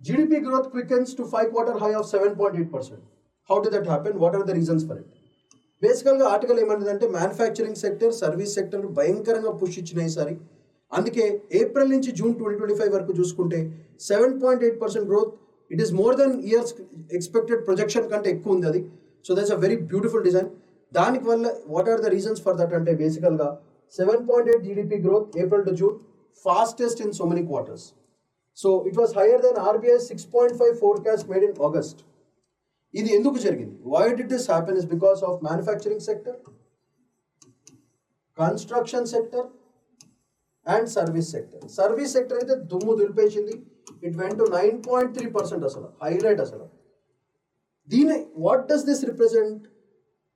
GDP growth quickens to 5-quarter high of 7.8%. How did that happen? What are the reasons for it? బేసికల్గా article ఏమంటుందంటే manufacturing sector, service sector భయంకరంగా push ఇచ్చినాయి ఈసారి. అందుకే April నుంచి June 2025 వరకు చూసుకుంటే 7.8% growth. It is more than years expected projection కంటే ఎక్కువ ఉంది అది. So that's a very beautiful design. దానికి వల్ల what are the reasons for that అంటే బేసికల్గా 7.8 GDP growth April to June, fastest in so many quarters. So it was higher than RBI's 6.5 forecast made in August. ఇది ఎందుకు జరిగింది? Why did this happen is because of manufacturing sector, construction sector and service sector. Service sector అయితే దుమ్ము దులిపేసింది. It went to 9.3% అసలు highlight అసలు. దీని what does this represent?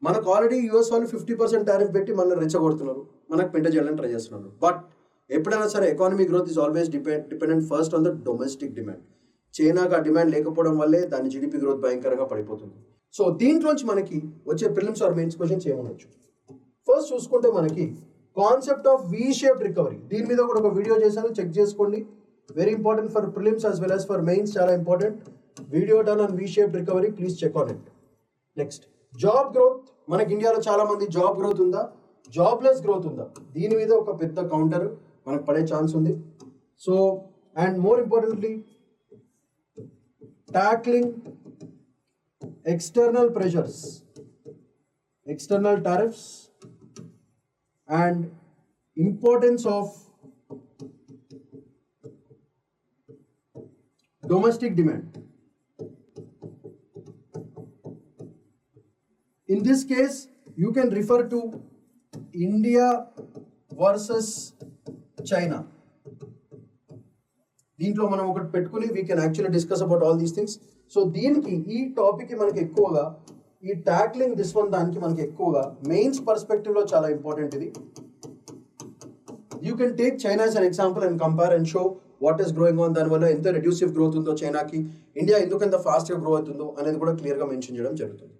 మనకు already US వాళ్ళు 50% టారిఫ్ పెట్టి మనల్ని రెచ్చగొడుతున్నారు, మనకు పెంట చేయాలని ట్రై చేస్తున్నారు. బట్ ఎప్పుడైనా సరే economy growth is always dependent first on the domestic demand. చైనాకు ఆ డిమాండ్ లేకపోవడం వల్లే దాని జీడిపి గ్రోత్ భయంకరంగా పడిపోతుంది. సో దీంట్లోంచి మనకి వచ్చే ప్రిలిమ్స్ ఆర్ మెయిన్స్ క్వశ్చన్స్ ఏమనొచ్చు? ఫస్ట్ చూసుకుంటే మనకి concept of V shaped recovery, దీని మీద కూడా ఒక వీడియో చేశాను, చెక్ చేసుకోండి. Very important for prelims as well as for mains, చాలా important video done on V shaped recovery, please check on it. Next job growth. మనకి ఇండియాలో చాలా మంది జాబ్ గ్రోత్ ఉందా, జాబ్లెస్ గ్రోత్ ఉందా, దీని మీద ఒక పెద్ద కౌంటర్ మనకు పడే ఛాన్స్ ఉంది. So and more importantly tackling external pressures, external tariffs and importance of domestic demand. In this case, you can refer to India versus China. దీంట్లో మనం ఒకటి పెట్టుకుని we can actually discuss about all these things. So దీనికి ఈ టాపిక్కి మనకి ఎక్కువగా ఈ tackling this one దానికి మనకి ఎక్కువగా మెయిన్స్ పర్స్పెక్టివ్లో చాలా ఇంపార్టెంట్ ఇది. You can take China as an example and compare and show what is growing on, దానివల్ల ఎంత రెడ్యూసివ్ గ్రోత్ ఉందో చైనాకి, ఇండియా ఎందుకు ఎంత ఫాస్ట్గా గ్రో అవుతుందో అనేది కూడా క్లియర్గా మెన్షన్ చేయడం జరుగుతుంది.